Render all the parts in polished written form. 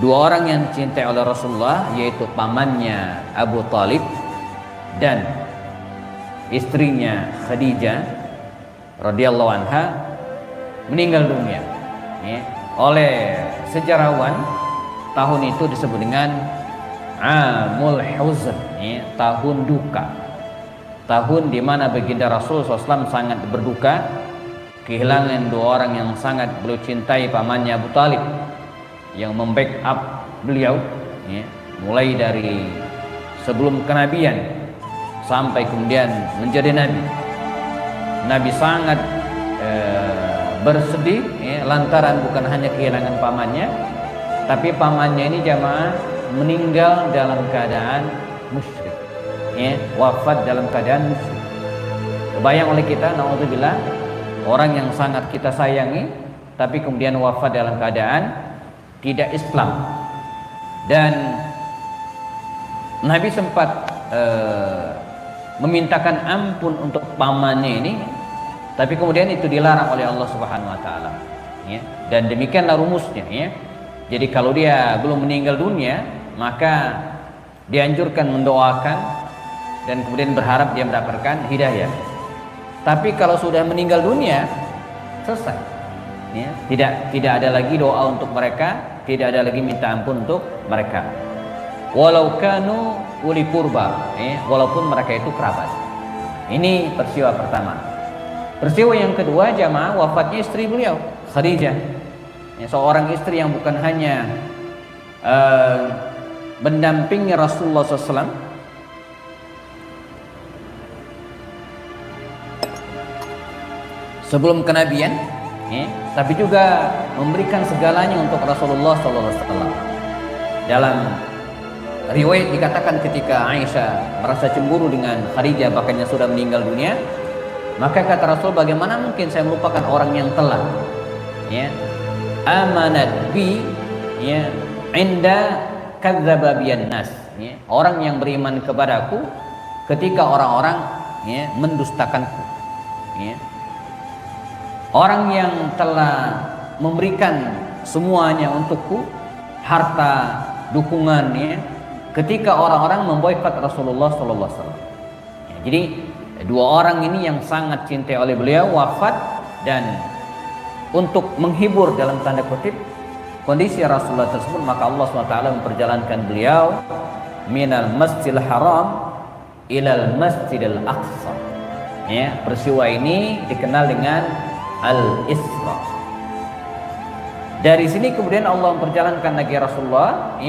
dua orang yang dicintai oleh Rasulullah, yaitu pamannya Abu Talib dan istrinya Khadijah radhiyallahu anha, meninggal dunia. Oleh sejarawan, tahun itu disebut dengan Amul Huzn, tahun duka, tahun di mana baginda Rasul SAW sangat berduka kehilangan dua orang yang sangat beliau cintai, pamannya Abu Talib yang membackup beliau, mulai dari sebelum kenabian sampai kemudian menjadi nabi. Nabi sangat bersedih, lantaran bukan hanya kehilangan pamannya, tapi pamannya ini jamaah meninggal dalam keadaan musyrik, wafat dalam keadaan musyrik. Kebayang oleh kita, naudzubillah, orang yang sangat kita sayangi tapi kemudian wafat dalam keadaan tidak Islam. Dan Nabi sempat memintakan ampun untuk pamannya ini, tapi kemudian itu dilarang oleh Allah Subhanahu wa taala. Dan demikianlah rumusnya, Jadi kalau dia belum meninggal dunia, maka dianjurkan mendoakan dan kemudian berharap dia mendapatkan hidayah. Tapi kalau sudah meninggal dunia, selesai. Tidak ada lagi doa untuk mereka, tidak ada lagi minta ampun untuk mereka. Walau kanu uli purba, walaupun mereka itu kerabat. Ini peristiwa pertama. Peristiwa yang kedua, jamaah, wafatnya istri beliau, Khadijah. Seorang istri yang bukan hanya mendampingi Rasulullah SAW sebelum kenabian, tapi juga memberikan segalanya untuk Rasulullah SAW. Dalam riwayat dikatakan ketika Aisyah merasa cemburu dengan Khadijah, bahkan yang sudah meninggal dunia, maka kata Rasul, bagaimana mungkin saya melupakan orang yang telah amanat bi inda kadzdzaba biyan nas, orang yang beriman kepadaku ketika orang-orang mendustakanku, orang yang telah memberikan semuanya untukku, harta, dukungan, ketika orang-orang memboikot Rasulullah sallallahu alaihi wasallam. Jadi dua orang ini yang sangat cintai oleh beliau wafat, dan untuk menghibur dalam tanda kutip kondisi Rasulullah tersebut, maka Allah SWT memperjalankan beliau minal masjidil haram ilal masjidil aqsa. Peristiwa ini dikenal dengan al-Isra. Dari sini kemudian Allah memperjalankan lagi Rasulullah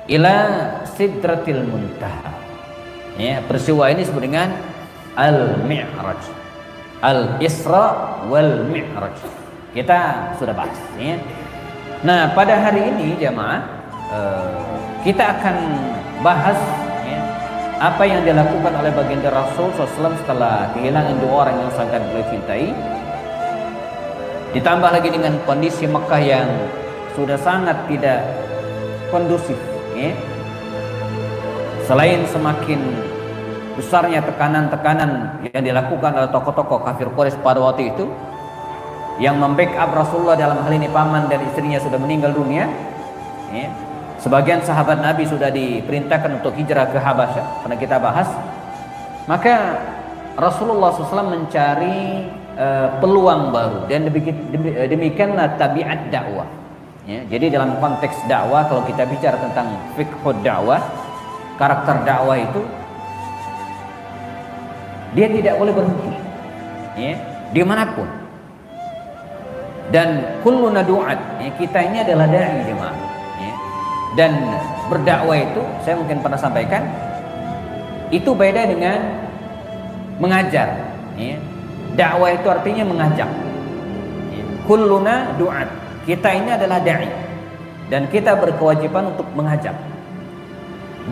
ila sidratil muntaha. Peristiwa ini disebut dengan al-Mi'raj, al-Isra wal Mi'raj. Kita sudah bahas. Nah, pada hari ini jamaah, kita akan bahas apa yang dilakukan oleh baginda Rasul SAW setelah kehilangan dua orang yang sangat beliau cintai. Ditambah lagi dengan kondisi Mekah yang sudah sangat tidak kondusif. Selain semakin besarnya tekanan-tekanan yang dilakukan oleh tokoh-tokoh kafir Quraisy pada waktu itu, yang membackup Rasulullah dalam hal ini paman dan istrinya sudah meninggal dunia. Sebagian sahabat Nabi sudah diperintahkan untuk hijrah ke Habasyah, pernah kita bahas. Maka Rasulullah SAW mencari peluang baru, dan demikianlah tabiat dakwah. Jadi dalam konteks dakwah, kalau kita bicara tentang fiqhud dakwah, karakter dakwah itu, dia tidak boleh berhenti dimanapun. Dan kulluna du'at, kita ini adalah da'i jemaah. Dan berdakwah itu, saya mungkin pernah sampaikan, itu beda dengan mengajar. Dakwah itu artinya mengajak. Kulluna du'at, kita ini adalah da'i, dan kita berkewajiban untuk mengajak.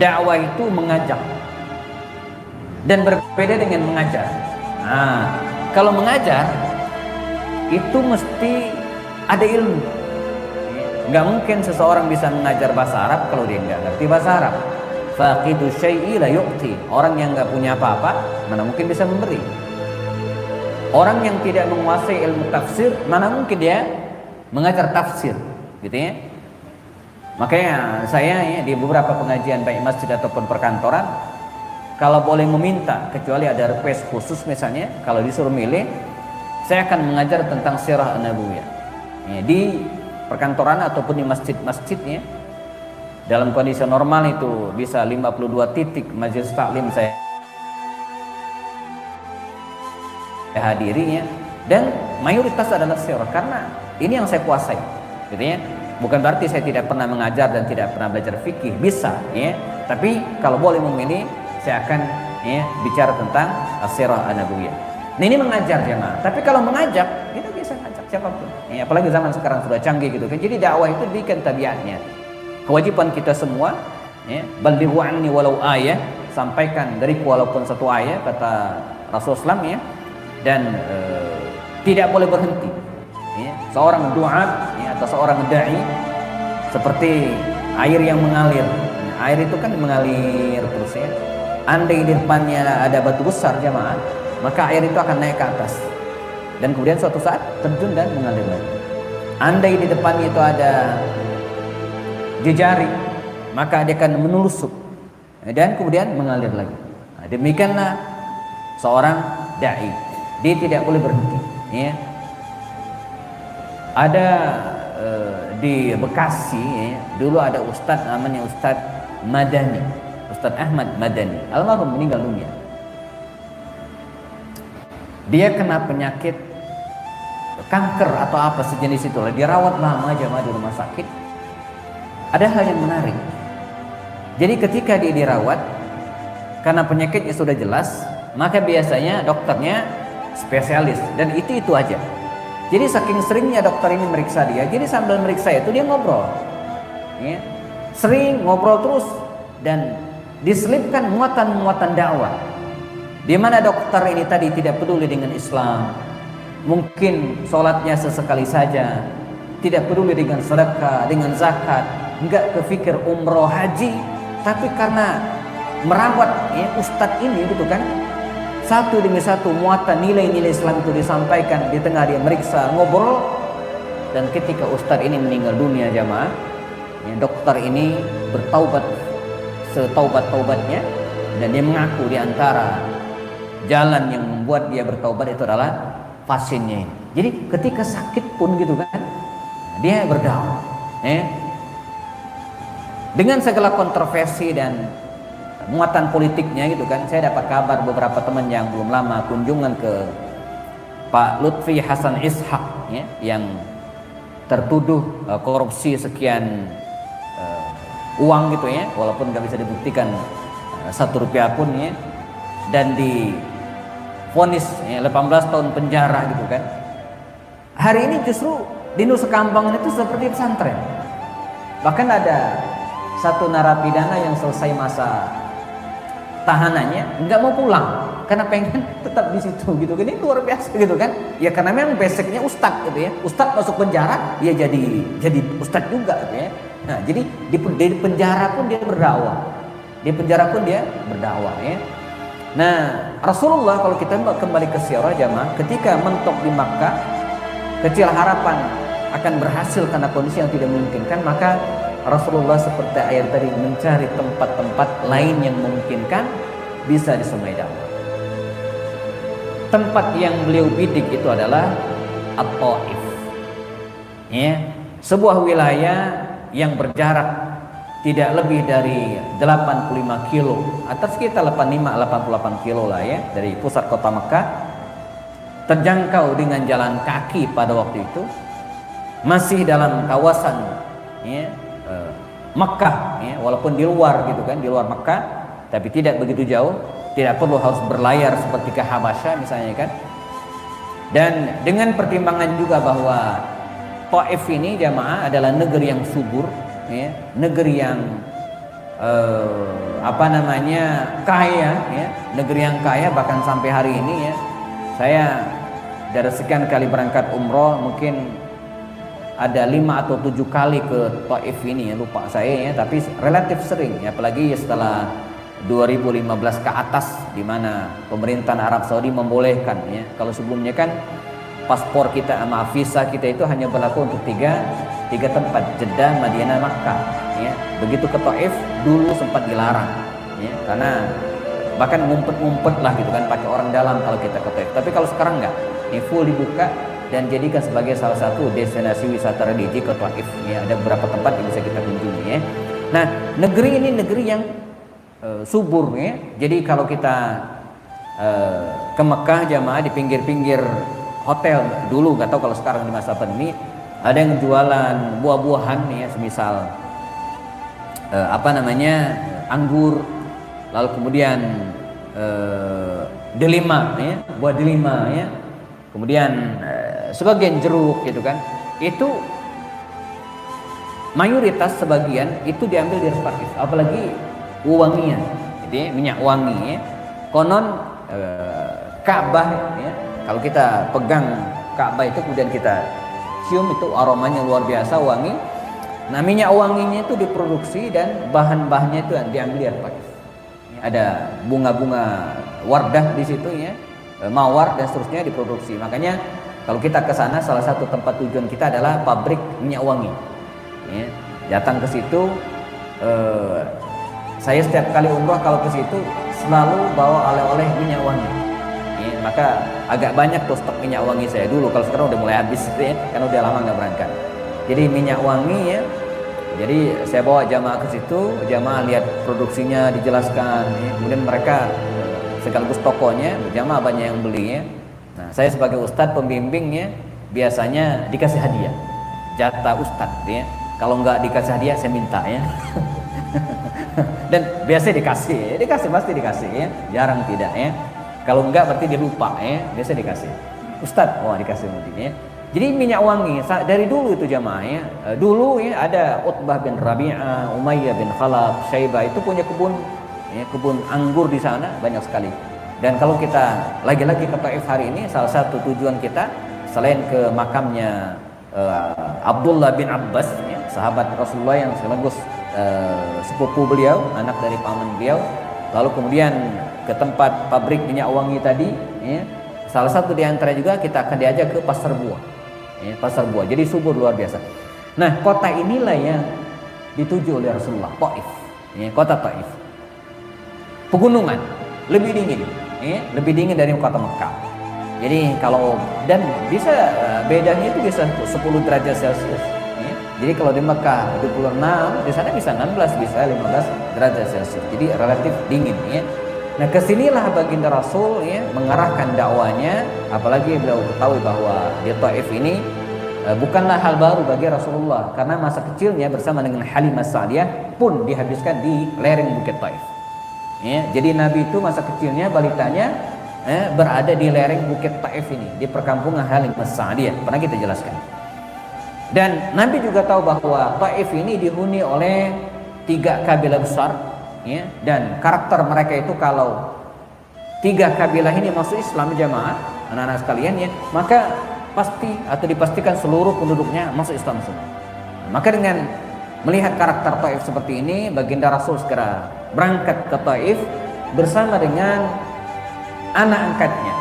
Dakwah itu mengajak, dan berbeda dengan mengajar. Kalau mengajar itu mesti ada ilmu. Nggak mungkin seseorang bisa mengajar bahasa Arab kalau dia nggak ngerti bahasa Arab. Faqidu syai'i la yu'ti. Orang yang nggak punya apa-apa, mana mungkin bisa memberi. Orang yang tidak menguasai ilmu tafsir, mana mungkin dia mengajar tafsir, gitu ya. Makanya saya ya, di beberapa pengajian baik masjid ataupun perkantoran, kalau boleh meminta, kecuali ada request khusus misalnya, kalau disuruh milih, saya akan mengajar tentang sirah nabawiyah ya, di perkantoran ataupun di masjid-masjidnya. Dalam kondisi normal itu bisa 52 titik majelis taklim saya hadiri ya, dan mayoritas adalah sirah karena ini yang saya kuasai gitu ya. Bukan berarti saya tidak pernah mengajar dan tidak pernah belajar fikih, bisa ya, tapi kalau boleh memilih saya akan ya bicara tentang sirah nabawiyah. Nah ini mengajar jemaah, tapi kalau mengajak kita bisa ngajak siapapun ya, apalagi zaman sekarang sudah canggih gitu kan. Jadi dakwah itu bikin tabiatnya, kewajiban kita semua ya, balighu anni walau ayah, sampaikan dariku walaupun satu ayat, kata Rasulullah SAW ya. Dan tidak boleh berhenti ya. Seorang du'a ya, atau seorang da'i seperti air yang mengalir. Air itu kan mengalir terus ya. Andai di depannya ada batu besar jemaah, maka air itu akan naik ke atas dan kemudian suatu saat terjun dan mengalir lagi. Andai di depannya itu ada jejaring, maka dia akan menelusup dan kemudian mengalir lagi. Nah, demikianlah seorang da'i, dia tidak boleh berhenti ya. Ada di Bekasi ya, dulu ada ustadz namanya Ustadz Madani, Ustadz Ahmad Madani, almarhum meninggal dunia. Dia kena penyakit kanker atau apa sejenis itulah, dirawat lama jemaah di rumah sakit. Ada hal yang menarik, jadi ketika dia dirawat karena penyakitnya sudah jelas, maka biasanya dokternya spesialis dan itu aja. Jadi saking seringnya dokter ini meriksa dia, jadi sambil meriksa itu dia ngobrol ya. Sering ngobrol terus dan diselipkan muatan-muatan dakwah, di mana dokter ini tadi tidak peduli dengan Islam, mungkin sholatnya sesekali saja, tidak peduli dengan sedekah, dengan zakat, enggak kepikir umroh haji, tapi karena merawat ya, ustadz ini gitu kan, satu demi satu muatan nilai-nilai Islam itu disampaikan di tengah dia meriksa, ngobrol. Dan ketika ustadz ini meninggal dunia jamaah ya, dokter ini bertaubat setaubat-taubatnya, dan dia mengaku di antara jalan yang membuat dia bertaubat itu adalah pasiennya ini. Jadi ketika sakit pun gitu kan, dia berdakwah ya. Dengan segala kontroversi dan muatan politiknya gitu kan. Saya dapat kabar beberapa teman yang belum lama kunjungan ke Pak Lutfi Hasan Ishak ya, yang tertuduh korupsi sekian uang gitu ya, walaupun nggak bisa dibuktikan 1 rupiah pun ya, dan divonis ya, 18 tahun penjara gitu kan. Hari ini justru di Nusa Kambangan itu seperti pesantren. Bahkan ada satu narapidana yang selesai masa tahanannya nggak mau pulang karena pengen tetap di situ gitu kan. Ini luar biasa gitu kan ya, karena memang basicnya ustadz gitu ya. Ustadz masuk penjara ya jadi ustadz juga gitu ya. Nah jadi di penjara pun dia berdakwah, di penjara pun dia berdakwah ya. Nah Rasulullah, kalau kita kembali ke sirah jamaah, ketika mentok di Makkah, kecil harapan akan berhasil karena kondisi yang tidak memungkinkan, maka Rasulullah seperti ayat tadi mencari tempat-tempat lain yang memungkinkan bisa disemai dakwah. Tempat yang beliau bidik itu adalah At-Taif ya, sebuah wilayah yang berjarak tidak lebih dari 85 kilo atau sekitar 85-88 kilo lah ya dari pusat kota Mekah, terjangkau dengan jalan kaki pada waktu itu, masih dalam kawasan ya, Mekah ya, walaupun di luar gitu kan, di luar Mekah, tapi tidak begitu jauh, tidak perlu harus berlayar seperti ke Habasyah misalnya kan. Dan dengan pertimbangan juga bahwa Taif ini jamaah adalah negeri yang subur ya, negeri yang kaya ya, negeri yang kaya, bahkan sampai hari ini ya, saya dari sekian kali berangkat umroh mungkin ada 5 atau 7 kali ke Taif ini ya, lupa saya ya, tapi relatif sering ya, apalagi setelah 2015 ke atas, di mana pemerintahan Arab Saudi membolehkan ya. Kalau sebelumnya kan paspor kita sama visa kita itu hanya berlaku untuk tiga tempat, Jeddah, Madinah, Makkah begitu ke Taif dulu sempat dilarang, ya, karena bahkan ngumpet-ngumpet lah gitu kan, pakai orang dalam kalau kita ke Taif. Tapi kalau sekarang enggak, ini full dibuka dan jadikan sebagai salah satu destinasi wisata religi ke Taif. Ya, ada beberapa tempat yang bisa kita kunjungi. Ya. Nah, negeri ini negeri yang subur. Ya. Jadi kalau kita ke Mekah jamaah di pinggir-pinggir hotel dulu, nggak tahu kalau sekarang di masa pandemi, ada yang jualan buah-buahan, ya, semisal anggur, lalu kemudian delima, ya, buah delima, ya, kemudian sebagian jeruk gitu kan, itu mayoritas sebagian itu diambil dari Taif, apalagi wangian, jadi minyak wangi, ya. Konon Ka'bah, ya, kalau kita pegang Ka'bah itu kemudian kita cium, itu aromanya luar biasa wangi. Nah, minyak wanginya itu diproduksi dan bahan-bahannya itu diambil dari Taif. Ada bunga-bunga wardah di situ, ya, mawar dan seterusnya diproduksi. Makanya kalau kita ke sana, salah satu tempat tujuan kita adalah pabrik minyak wangi. Ya, datang ke situ, saya setiap kali umrah kalau ke situ selalu bawa oleh-oleh minyak wangi. Ya, maka agak banyak tuh stok minyak wangi saya dulu. Kalau sekarang udah mulai habis, ya, karena udah lama nggak berangkat. Jadi minyak wangi, ya. Jadi saya bawa jamaah ke situ, jamaah lihat produksinya, dijelaskan, ya. Kemudian mereka sekaligus tokonya, jamaah banyak yang beli, ya. Nah, saya sebagai ustadz pembimbingnya biasanya dikasih hadiah, jatah ustadz, ya. Kalau nggak dikasih hadiah saya minta, ya. Dan biasanya dikasih pasti dikasih, ya. Jarang tidak, ya. Kalau enggak berarti dia lupa, ya. Biasa dikasih. Ustadz, wah dikasih mungkin, ya. Jadi minyak wangi dari dulu itu jamaah, ya. Dulu, ya, ada Utbah bin Rabi'ah, Umayyah bin Khalaf, Syaibah itu punya kebun, ya, kebun anggur di sana banyak sekali. Dan kalau kita lagi-lagi ke Taif hari ini, salah satu tujuan kita selain ke makamnya Abdullah bin Abbas, ya, sahabat Rasulullah yang sekaligus sepupu beliau, anak dari paman beliau, lalu kemudian ke tempat pabrik minyak wangi tadi, ya. Salah satu di antara juga kita akan diajak ke pasar buah, ya, pasar buah. Jadi subur luar biasa. Nah, kota inilah yang dituju oleh Rasulullah, Taif, ya, kota Taif. Pegunungan, lebih dingin, ya, lebih dingin dari kota Mekah. Jadi kalau dan bisa bedanya itu bisa 10 derajat Celcius. Ya. Jadi kalau di Mekah 26, di sana bisa 16, bisa 15 derajat Celcius. Jadi relatif dingin, ya. Nah, kesinilah baginda Rasul, ya, mengarahkan dakwanya, apalagi beliau ketahui bahwa di Taif ini bukanlah hal baru bagi Rasulullah, karena masa kecilnya bersama dengan Halimah Sa'diyah pun dihabiskan di lereng Bukit Taif. Ya, jadi Nabi itu masa kecilnya, balitanya, berada di lereng Bukit Taif ini, di perkampungan Halimah Sa'diyah. Pernah kita jelaskan. Dan Nabi juga tahu bahwa Taif ini dihuni oleh 3 kabilah besar, ya, dan karakter mereka itu kalau 3 kabilah ini masuk Islam jamaah, anak-anak sekalian, ya, maka pasti atau dipastikan seluruh penduduknya masuk Islam semua. Maka dengan melihat karakter Taif seperti ini, baginda Rasul segera berangkat ke Taif bersama dengan anak angkatnya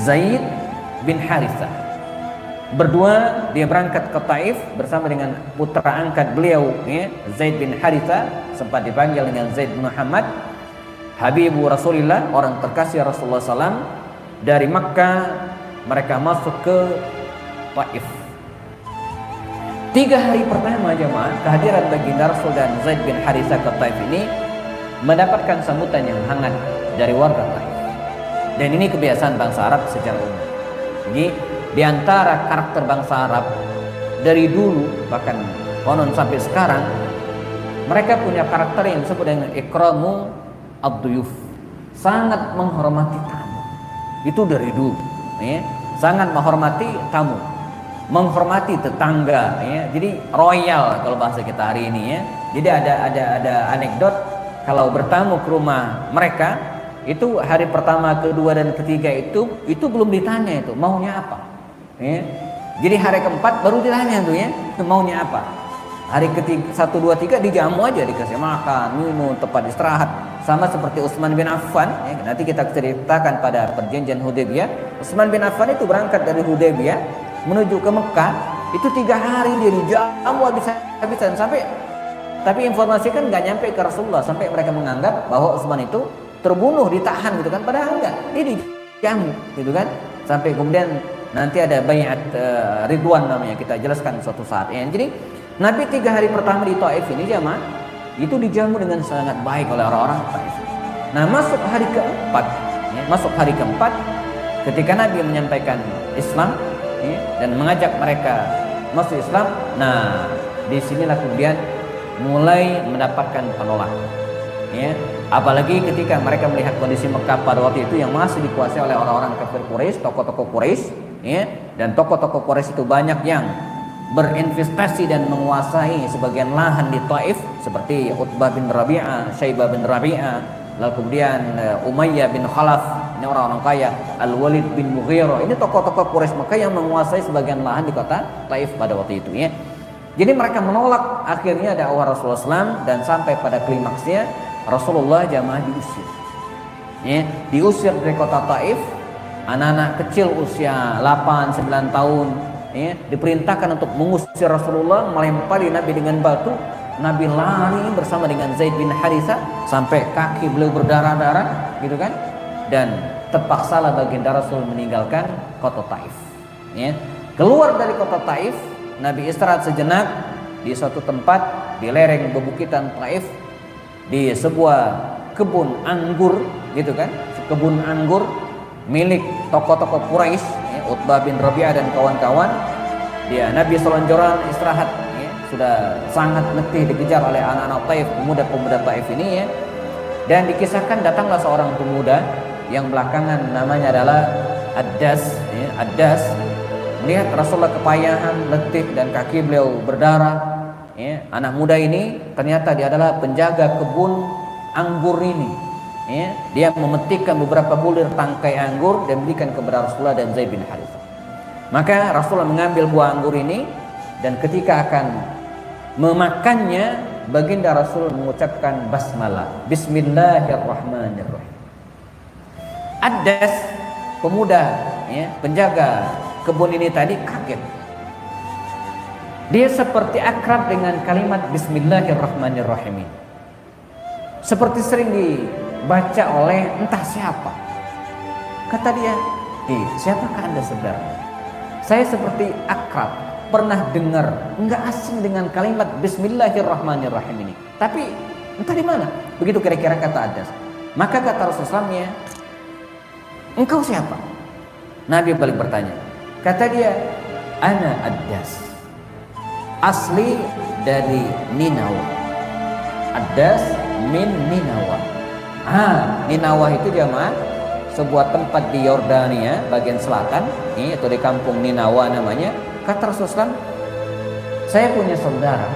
Zaid bin Harithah. Berdua dia berangkat ke Taif bersama dengan putra angkat beliau, ya, Zaid bin Harithah, sempat dipanggil dengan Zaid bin Muhammad, Habibu Rasulillah, orang terkasih Rasulullah SAW. Dari Makkah mereka masuk ke Taif. 3 hari pertama jemaah kehadiran baginda Rasul dan Zaid bin Harithah ke Taif ini mendapatkan sambutan yang hangat dari warga Taif. Dan ini kebiasaan bangsa Arab secara umum. Jadi di antara karakter bangsa Arab dari dulu bahkan konon sampai sekarang, mereka punya karakter yang disebut dengan ikramu ad-duyuf, sangat menghormati tamu. Itu dari dulu, ya. Sangat menghormati tamu, menghormati tetangga, ya. Jadi royal kalau bahasa kita hari ini, ya. Jadi ada anekdot kalau bertamu ke rumah mereka itu hari pertama, kedua dan ketiga itu belum ditanya itu maunya apa. Ya. Jadi hari keempat baru ditanya tuh, ya, maunya apa. Hari ketiga 1, 2, 3 dijamu aja, dikasih makan, minum, tempat istirahat. Sama seperti Utsman bin Affan, ya, nanti kita ceritakan pada perjanjian Hudaybiyah. Utsman bin Affan itu berangkat dari Hudaybiyah menuju ke Mekah, itu 3 hari dia dijamu habis-habisan sampai Tapi informasi kan nggak nyampe ke Rasulullah, sampai mereka menganggap bahwa Utsman itu terbunuh, ditahan gitu kan, padahal enggak, dia dijamu gitu kan, sampai kemudian nanti ada baiat Ridwan namanya, kita jelaskan suatu saat ya. Jadi Nabi 3 hari pertama di Taif ini jamaah itu dijamu dengan sangat baik oleh orang-orang Taif. Nah, masuk hari keempat ya, ketika Nabi menyampaikan Islam ya, dan mengajak mereka masuk Islam, nah disinilah kemudian mulai mendapatkan penolakan ya. Apalagi ketika mereka melihat kondisi Mekah pada waktu itu yang masih dikuasai oleh orang-orang kafir Quraisy, tokoh-tokoh Quraisy ya, dan tokoh-tokoh Quraisy itu banyak yang berinvestasi dan menguasai sebagian lahan di Taif, seperti Utbah bin Rabi'ah, Syaibah bin Rabi'ah, lalu kemudian Umayyah bin Khalaf, ini orang-orang kaya, Al-Walid bin Mughirah, ini tokoh-tokoh Quraisy Mekah yang menguasai sebagian lahan di kota Taif pada waktu itu ya. Jadi mereka menolak, akhirnya dakwah Rasulullah SAW, dan sampai pada klimaksnya Rasulullah jamaah diusir ya, diusir dari kota Taif. Anak-anak kecil usia 8-9 tahun ya, diperintahkan untuk mengusir Rasulullah, melempari Nabi dengan batu. Nabi lari bersama dengan Zaid bin Haritha sampai kaki beliau berdarah-darah gitu kan, dan terpaksalah baginda Rasul meninggalkan kota Taif ya. Keluar dari kota Taif, Nabi istirahat sejenak di suatu tempat di lereng bebukitan Taif, di sebuah kebun anggur gitu kan, kebun anggur milik tokoh-tokoh Quraisy ya, Utbah bin Rabi'ah dan kawan-kawan. Dia Nabi selonjoran istirahat ya, sudah sangat letih dikejar oleh anak-anak Taif, pemuda-pemuda Taif ini ya. Dan dikisahkan datanglah seorang pemuda yang belakangan namanya adalah Addas ya. Addas melihat Rasulullah kepayahan, letih, dan kaki beliau berdarah ya. Anak muda ini ternyata dia adalah penjaga kebun anggur ini ya. Dia memetikkan beberapa bulir tangkai anggur dan berikan kepada Rasulullah dan Zaid bin Harithah. Maka Rasulullah mengambil buah anggur ini, dan ketika akan memakannya, baginda Rasul mengucapkan basmalah, Bismillahirrahmanirrahim. Addas, pemuda ya, penjaga kebun ini tadi kaget. Dia seperti akrab dengan kalimat Bismillahirrahmanirrahim ini, seperti sering dibaca oleh entah siapa. Kata dia, siapakah anda sebenarnya? Saya seperti akrab, pernah dengar, enggak asing dengan kalimat Bismillahirrahmanirrahim ini, tapi entah di mana. Begitu kira-kira kata Addas. Maka kata Rasulullah SAW, engkau siapa? Nabi balik bertanya. Kata dia, ana Addas, asli dari Ninawa. Addas min Ninawa. Ninawa itu jamaah sebuah tempat di Yordania bagian selatan, ini itu di kampung Ninawa namanya. Kata Rasulullah, saya punya saudara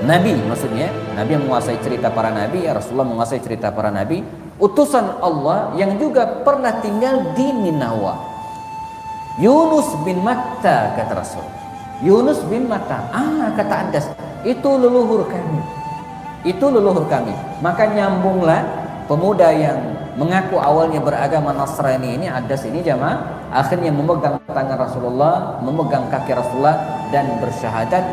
Nabi, maksudnya Nabi menguasai cerita para nabi ya, Rasulullah menguasai cerita para nabi, utusan Allah yang juga pernah tinggal di Ninawa. Yunus bin Matta, kata Rasul. Yunus bin Matta, kata Addas, itu leluhur kami. Itu leluhur kami. Maka nyambunglah pemuda yang mengaku awalnya beragama Nasrani ini, Addas ini jamaah, akhirnya memegang tangan Rasulullah, memegang kaki Rasulullah, dan bersyahadat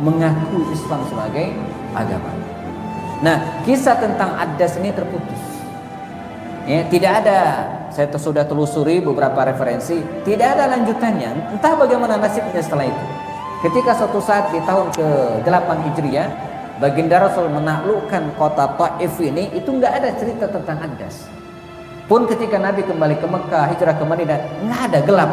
mengaku Islam sebagai agama. Nah, kisah tentang Addas ini terputus ya, tidak ada. Saya sudah telusuri beberapa referensi, tidak ada lanjutannya. Entah bagaimana nasibnya setelah itu. Ketika suatu saat di tahun ke-8 Hijriah, baginda Rasul menaklukkan kota Taif ini, itu nggak ada cerita tentang Addas. Pun ketika Nabi kembali ke Mekah, hijrah ke Madinah, nggak ada, gelap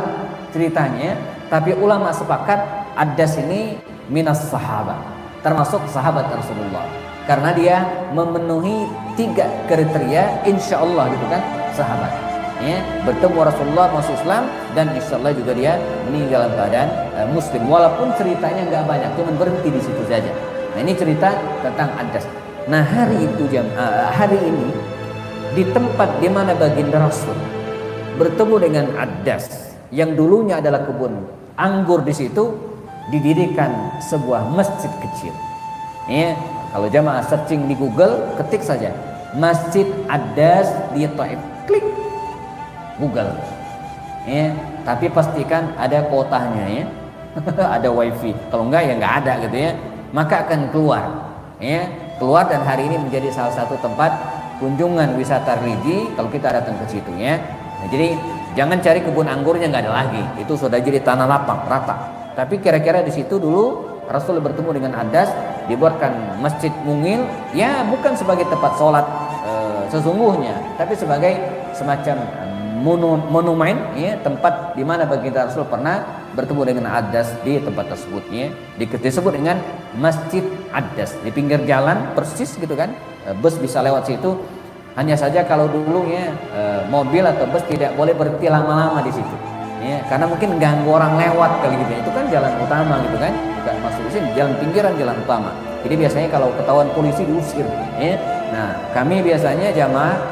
ceritanya. Tapi ulama sepakat Addas ini minas sahabat, termasuk sahabat Rasulullah, karena dia memenuhi 3 kriteria insya Allah gitu kan, sahabat ya, bertemu Rasulullah, masuk Islam, dan insya Allah juga dia meninggal dalam keadaan muslim, walaupun ceritanya nggak banyak, cuma berhenti di situ saja. Nah, ini cerita tentang Addas. Nah, hari itu hari ini di tempat di mana baginda Rasul bertemu dengan Addas yang dulunya adalah kebun anggur, di situ didirikan sebuah masjid kecil. Ya, kalau jamaah searching di Google, ketik saja Masjid Addas di Taif, klik Google. Ya, tapi pastikan ada kuotanya ya. Ada wifi. Kalau enggak ya enggak ada gitu ya. Maka akan keluar ya, keluar dan hari ini menjadi salah satu tempat kunjungan wisata religi kalau kita datang ke situ ya. Nah, jadi jangan cari kebun anggurnya, nggak ada lagi, itu sudah jadi tanah lapang rata. Tapi kira-kira di situ dulu Rasul bertemu dengan Adas, dibuatkan masjid mungil, ya bukan sebagai tempat sholat sesungguhnya, tapi sebagai semacam monumen, ya, tempat di mana baginda Rasul pernah bertemu dengan Adas di tempat tersebut, ya. Disebut dengan Masjid Adas di pinggir jalan persis gitu kan, bus bisa lewat situ. Hanya saja kalau dulu ya mobil atau bus tidak boleh berhenti lama-lama di situ, ya, karena mungkin ganggu orang lewat kali gitu. Itu kan jalan utama gitu kan, bukan masuk sini, jalan pinggiran, jalan utama. Jadi biasanya kalau ketahuan polisi diusir, ya. Nah, kami biasanya jamaah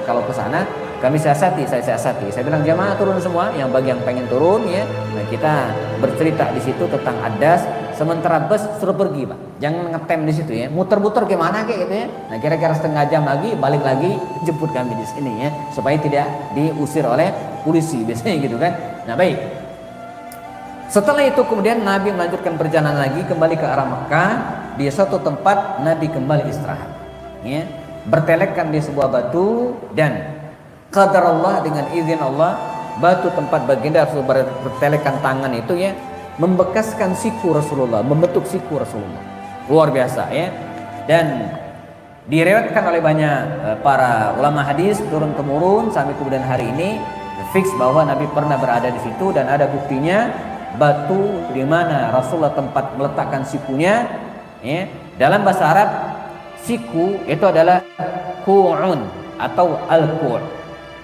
kalau ke sana kami siasati, saya siasati. Saya bilang jamaah turun semua, yang bagi yang pengen turun ya. Nah, kita bercerita di situ tentang Adas. Sementara bus suruh pergi, Pak. Jangan ngetem di situ ya. Muter-muter gimana kayak gitu ya. Nah, kira-kira setengah jam lagi balik lagi jemput kami di sini ya, supaya tidak diusir oleh polisi biasanya gitu kan. Nah, baik. Setelah itu kemudian Nabi melanjutkan perjalanan lagi kembali ke arah Mekah. Di suatu tempat Nabi kembali istirahat. Ya, bertelekkan di sebuah batu dan qadar Allah, dengan izin Allah, batu tempat baginda Rasul bertelekan tangan itu ya membekaskan siku Rasulullah, membentuk siku Rasulullah. Luar biasa ya. Dan diriwayatkan oleh banyak para ulama hadis turun temurun sampai kemudian hari ini fix bahwa Nabi pernah berada di situ dan ada buktinya batu di mana Rasulullah tempat meletakkan sikunya ya. Dalam bahasa Arab siku itu adalah ku'un atau al-ku'.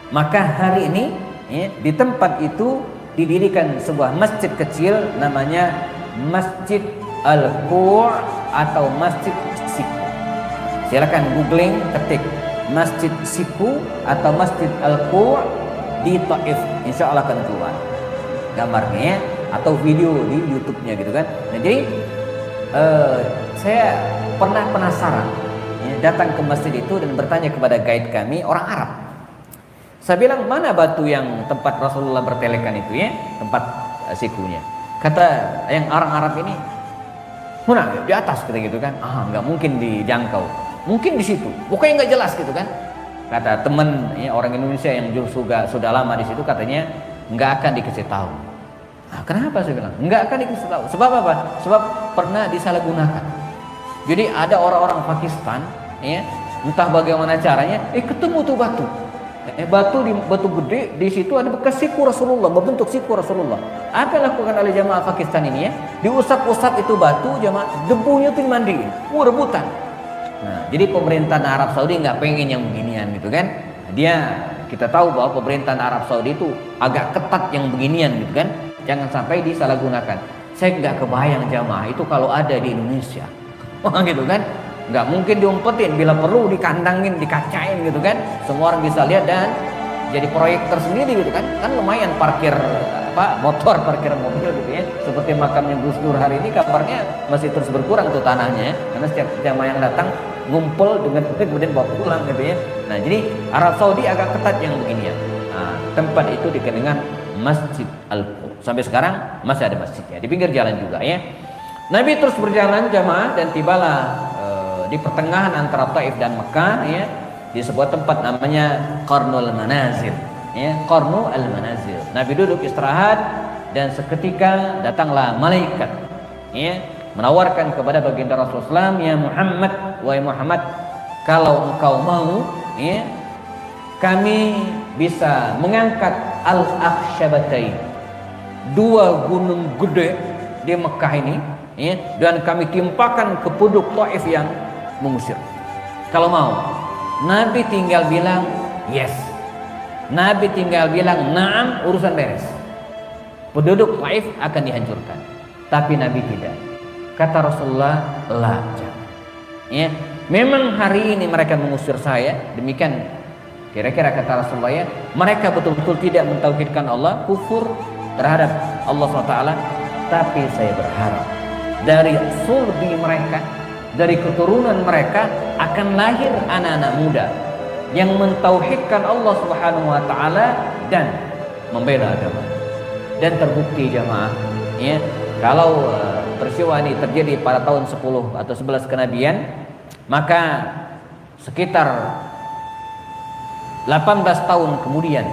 Maka hari ini ya, di tempat itu didirikan sebuah masjid kecil namanya Masjid Al-Qu' atau Masjid Siku. Silakan googling, ketik Masjid Siku atau Masjid Al-Qu' di Taif, insya Allah akan keluar gambarnya atau video di YouTube-nya gitu kan. Nah, jadi saya pernah penasaran ya, datang ke masjid itu dan bertanya kepada guide kami, orang Arab. Saya bilang, mana batu yang tempat Rasulullah bertelekan itu ya, tempat sikunya. Kata yang orang Arab ini, mana di atas kata gitu kan. Nggak mungkin dijangkau, mungkin di situ, pokoknya nggak jelas gitu kan. Kata teman ya, orang Indonesia yang sudah lama di situ, katanya nggak akan dikasih tahu. Kenapa saya bilang nggak akan dikasih tahu? Sebab apa? Sebab pernah disalahgunakan. Jadi ada orang-orang Pakistan ya, entah bagaimana caranya ketemu tuh batu batu gede, di situ ada bekas siku Rasulullah, membentuk siku Rasulullah. Apa yang dilakukan oleh jamaah Pakistan ini ya? Diusap-usap itu batu, jamaah debunya tuh dimandiin, rebutan. Nah, jadi pemerintahan Arab Saudi nggak pengen yang beginian gitu kan? Kita tahu bahwa pemerintahan Arab Saudi itu agak ketat yang beginian gitu kan? Jangan sampai disalahgunakan. Saya nggak kebayang jamaah itu kalau ada di Indonesia, gitu kan? Nggak mungkin diumpetin, bila perlu dikandangin, dikacain gitu kan, semua orang bisa lihat dan jadi proyek tersendiri gitu kan. Kan lumayan parkir motor, parkir mobil gitu ya. Seperti makamnya Gus Dur hari ini kabarnya masih terus berkurang tuh tanahnya, karena setiap jamaah yang datang ngumpul dengan kemudian bawa pulang gitu ya. Nah, jadi Arab Saudi agak ketat yang begini ya. Nah, tempat itu dikenal dengan Masjid Al-Qu'. Sampai sekarang masih ada masjidnya di pinggir jalan juga ya. Nabi terus berjalan jamaah dan tibalah di pertengahan antara Taif dan Mekah ya, di sebuah tempat namanya Qarnul Manazil ya, Qarnu al-Manazil. Nabi duduk istirahat dan seketika datanglah malaikat ya, menawarkan kepada baginda Rasulullah, ya Muhammad, wahai Muhammad, kalau engkau mau ya, kami bisa mengangkat al-akhsyabatain, dua gunung gede di Mekah ini ya, dan kami timpakan ke penduduk Taif yang mengusir. Kalau mau, Nabi tinggal bilang yes, Nabi tinggal bilang na'am, urusan beres. Penduduk Taif akan dihancurkan. Tapi Nabi tidak. Kata Rasulullah, la, jangan. Ya, memang hari ini mereka mengusir saya, demikian kira-kira kata Rasulullah ya, mereka betul-betul tidak mentauhidkan Allah, kufur terhadap Allah SWT. Tapi saya berharap dari sulbi mereka, dari keturunan mereka akan lahir anak-anak muda yang mentauhidkan Allah Subhanahu wa taala dan membela agama. Dan terbukti jamaah ya, kalau peristiwa ini terjadi pada tahun 10 atau 11 kenabian, maka sekitar 18 tahun kemudian,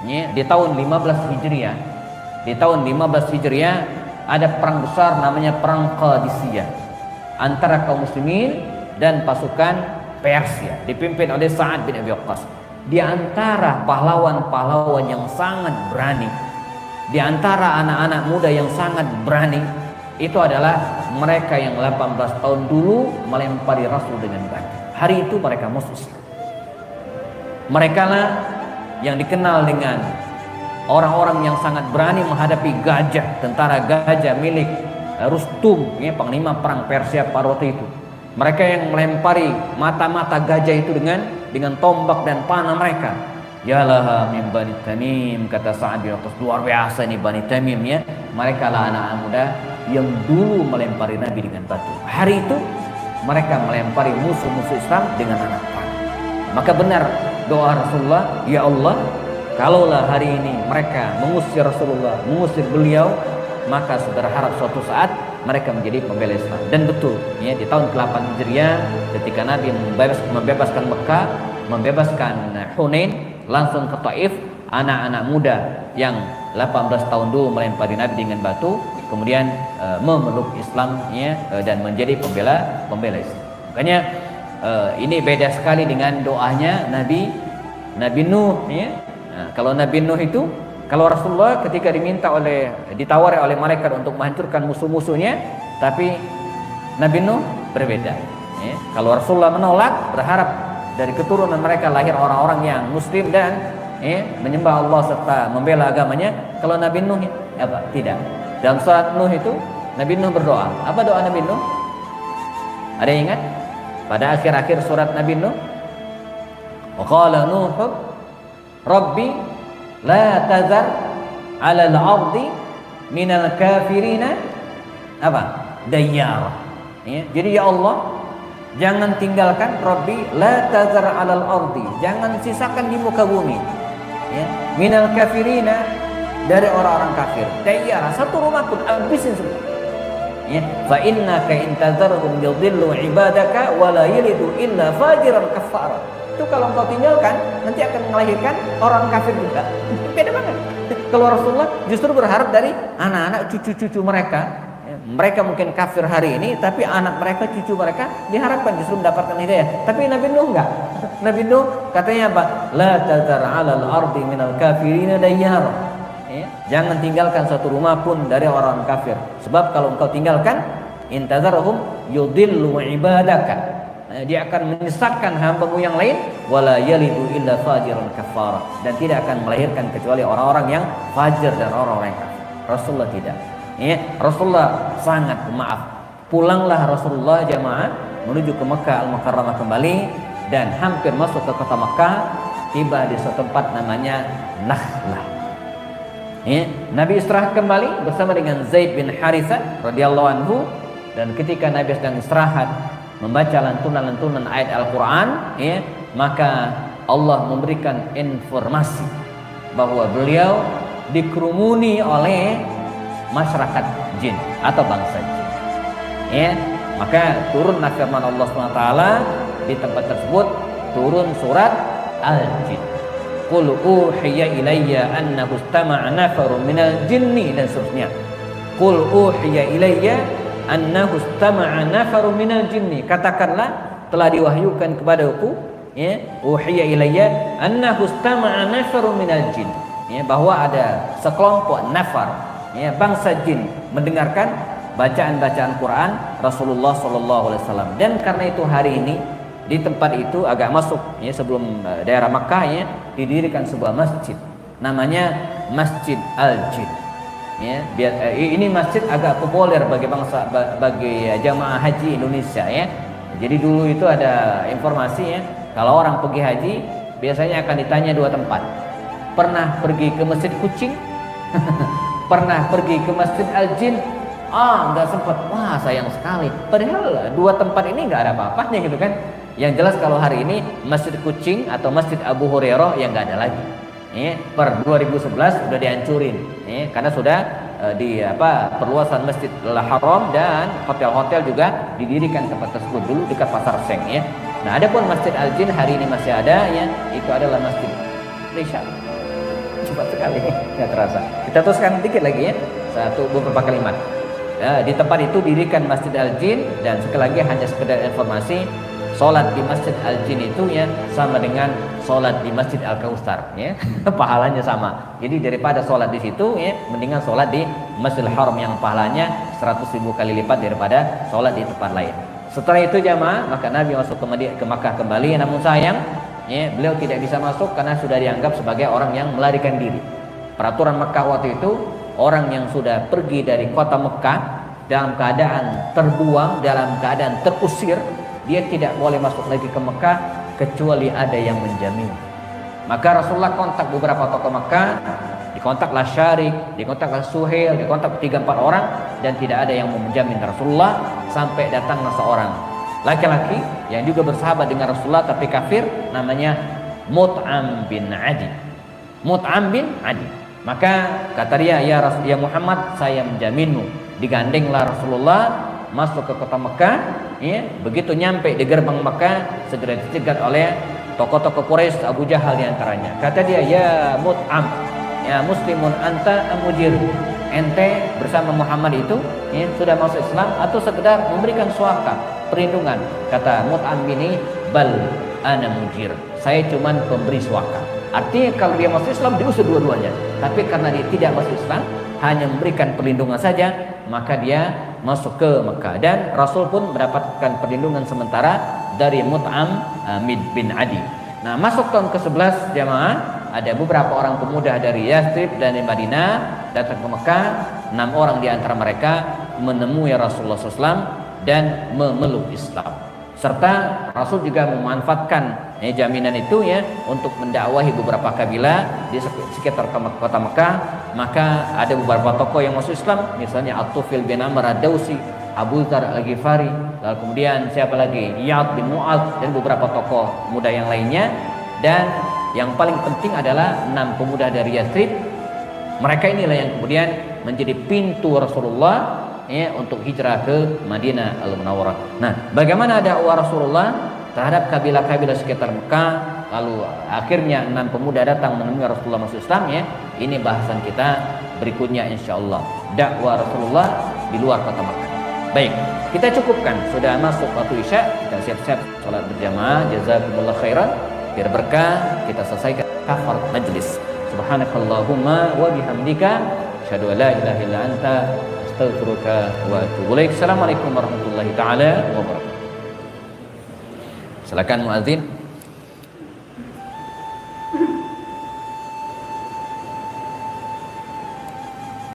ya, di tahun 15 Hijriah, ada perang besar namanya Perang Qadisiyah antara kaum muslimin dan pasukan Persia dipimpin oleh Sa'ad bin Abi Waqqas. Di antara pahlawan-pahlawan yang sangat berani, di antara anak-anak muda yang sangat berani, itu adalah mereka yang 18 tahun dulu melempari Rasul dengan batu. Hari itu mereka musuh. Mereka lah yang dikenal dengan orang-orang yang sangat berani menghadapi gajah, tentara gajah milik Rustum, ya, panglima perang Persia pada waktu itu. Mereka yang melempari mata-mata gajah itu dengan tombak dan panah mereka. Ya laha min Bani Tamim, kata Sa'ad bin Waqqas, luar biasa ini Bani Tamim, ya. Mereka lah anak-anak muda yang dulu melempari Nabi dengan batu. Hari itu mereka melempari musuh-musuh Islam dengan anak panah. Maka benar doa Rasulullah, ya Allah, kalaulah hari ini mereka mengusir Rasulullah, mengusir beliau, maka berharap suatu saat mereka menjadi pembela Islam. Dan betul, ya, di tahun ke-8 Hijriah ketika Nabi membebaskan Mekah, membebaskan Hunain, langsung ke Taif, anak-anak muda yang 18 tahun dulu melempari Nabi dengan batu kemudian memeluk Islam, ya, dan menjadi pembela Islam. Makanya ini beda sekali dengan doanya Nabi Nuh, ya. Nah, kalau Nabi Nuh itu, kalau Rasulullah ketika ditawari oleh malaikat untuk menghancurkan musuh-musuhnya, tapi Nabi Nuh berbeda, ya. Kalau Rasulullah menolak, berharap dari keturunan mereka lahir orang-orang yang muslim dan, ya, menyembah Allah serta membela agamanya. Kalau Nabi Nuh apa? Tidak. Dalam surat Nuh itu Nabi Nuh berdoa. Apa doa Nabi Nuh? Ada yang ingat? Pada akhir-akhir surat Nabi Nuh, wa qala Nuh Rabbi la tazar 'alal ardi minal kafirina apa? Dayyara. Ya, jadi ya Allah, jangan tinggalkan, Rabbi la tazar 'alal ardi, jangan sisakan di muka bumi, ya, minal kafirina, dari orang-orang kafir, dayyara, satu rumah pun habisin semua. Ya, fa innaka in tazarhum yudhillu ibadaka wa la yalidu illa fajiran kafara. Itu kalau engkau tinggalkan nanti akan melahirkan orang kafir juga. Beda banget. Kalau Rasulullah justru berharap dari anak-anak cucu-cucu mereka. Mereka mungkin kafir hari ini, tapi anak mereka, cucu mereka diharapkan justru mendapatkan hidayah. Tapi Nabi Nuh enggak. Nabi Nuh katanya apa? La tazar 'alal ardi minal kafirina dayyara. Ya, jangan tinggalkan satu rumah pun dari orang kafir. Sebab kalau engkau tinggalkan, intazarhum yudillu ibadaka. Dia akan menyesatkan hamba-Mu yang lain, wala yalidu illa fajiran kafara, dan tidak akan melahirkan kecuali orang-orang yang fajir dan orang-orang yang kafir. Rasulullah tidak. Ya, Rasulullah sangat pemaaf. Pulanglah Rasulullah jamaah menuju ke Mekah Al-Mukarramah kembali, dan hampir masuk ke kota Mekah, tiba di suatu tempat namanya Nakhlah. Ya, Nabi istirahat kembali bersama dengan Zaid bin Harithah radhiyallahu anhu, dan ketika Nabi sedang istirahat membaca lantunan-lantunan ayat Al-Quran, ya, maka Allah memberikan informasi bahwa beliau dikerumuni oleh masyarakat jin atau bangsa jin. Ya, maka turunlah firman Allah SWT di tempat tersebut, turun surat Al-Jin. Qul uhiya ilayya annahu istama'a nafarun minal jinni, dan seterusnya. Qul uhiya ilayya annahu istama'a nafarun minal jinni. Katakanlah, telah diwahyukan kepadaku, ya, uhiya ilayya annahu istama'a nafarun minal jin, ya, bahwa ada sekelompok nafar, ya, bangsa jin mendengarkan bacaan-bacaan Quran Rasulullah SAW. Dan karena itu hari ini di tempat itu agak masuk, ya, sebelum daerah Makkah, ya, didirikan sebuah masjid namanya Masjid Al-Jin. Ya, ini masjid agak populer bagi jamaah haji Indonesia, ya. Jadi dulu itu ada informasi, ya, kalau orang pergi haji biasanya akan ditanya dua tempat. Pernah pergi ke Masjid Kucing? Pernah pergi ke Masjid Al-Jin? Nggak sempat. Wah, sayang sekali. Padahal dua tempat ini nggak ada apa-apanya gitu kan. Yang jelas kalau hari ini Masjid Kucing atau Masjid Abu Hurairah yang nggak ada lagi. Ya, per 2011 sudah dihancurin, ya, karena sudah di perluasan Masjidil Haram, dan hotel-hotel juga didirikan tempat tersebut dulu dekat Pasar Seng ya. Nah, adapun Masjid Al-Jin hari ini masih ada ya, itu adalah Masjid Malaysia. Cepat sekali, nggak terasa. Kita teruskan dikit lagi ya, beberapa kalimat. Di tempat itu dirikan Masjid Al-Jin, dan sekali lagi hanya sekedar informasi, sholat di Masjid Al-Jin itu ya sama dengan sholat di Masjid Al-Kautsar ya. Pahalanya sama. Jadi daripada sholat di situ ya, mendingan sholat di Masjidil Haram yang pahalanya 100.000 kali lipat daripada sholat di tempat lain. Setelah itu jamaah, maka Nabi masuk ke Makkah kembali, namun sayang ya, beliau tidak bisa masuk karena sudah dianggap sebagai orang yang melarikan diri. Peraturan Mekah waktu itu, orang yang sudah pergi dari kota Mekah dalam keadaan terbuang, dalam keadaan terusir, dia tidak boleh masuk lagi ke Mekah kecuali ada yang menjamin. Maka Rasulullah kontak beberapa tokoh Mekah, dikontaklah Syarik, dikontaklah Suhail, dikontak 3-4 orang, dan tidak ada yang mau menjamin Rasulullah, sampai datanglah seorang laki-laki yang juga bersahabat dengan Rasulullah tapi kafir, namanya Mut'am bin Adi. Mut'am bin Adi. Maka kata dia, ya Muhammad, saya menjaminmu. Digandenglah Rasulullah masuk ke kota Mekah ya. Begitu nyampe di gerbang Mekah, segera dicegat oleh tokoh-tokoh Quraisy, Abu Jahal diantaranya. Kata dia, ya Mut'am, ya muslimun anta amujir, ente bersama Muhammad itu ya, sudah masuk Islam atau sekedar memberikan suaka perlindungan? Kata Mut'am ini, bal ana mujir, saya cuman pemberi suaka. Artinya kalau dia masuk Islam diusir dua-duanya, tapi karena dia tidak masuk Islam, hanya memberikan perlindungan saja, maka dia masuk ke Mekah. Dan Rasul pun mendapatkan perlindungan sementara dari Mut'am bin Adi. Nah, masuk tahun ke-11 jamaah, ada beberapa orang pemuda dari Yathrib dan dari Madinah datang ke Mekah. 6 orang di antara mereka menemui Rasulullah SAW dan memeluk Islam. Serta Rasul juga memanfaatkan jaminan itu ya untuk mendakwahi beberapa kabilah di sekitar kota Mekah. Maka ada beberapa tokoh yang masuk Islam, misalnya At-Tufail bin Amr Ad-Dawsi, Abu Dzar Al-Ghifari, lalu kemudian siapa lagi, Iyad bin Mu'adz, dan beberapa tokoh muda yang lainnya. Dan yang paling penting adalah 6 pemuda dari Yathrib. Mereka inilah yang kemudian menjadi pintu Rasulullah ya untuk hijrah ke Madinah Al-Munawwarah. Nah, bagaimana dakwah Rasulullah terhadap kabilah-kabilah sekitar Mekah, lalu akhirnya 6 pemuda datang menemui Rasulullah masuk Islam ya. Ini bahasan kita berikutnya insyaallah. Dakwah Rasulullah di luar kota Mekah. Baik, kita cukupkan, sudah masuk waktu Isya, kita siap-siap sholat berjamaah. Jazakumullah khairan. Biar berkah, kita selesaikan kafar majlis. Subhanakallahumma wa bihamdika, asyhadu an la ilaha illa anta, astaghfiruka wa atubu ilaik. Assalamualaikum warahmatullahi taala wabarakatuh. Silakan muadzin.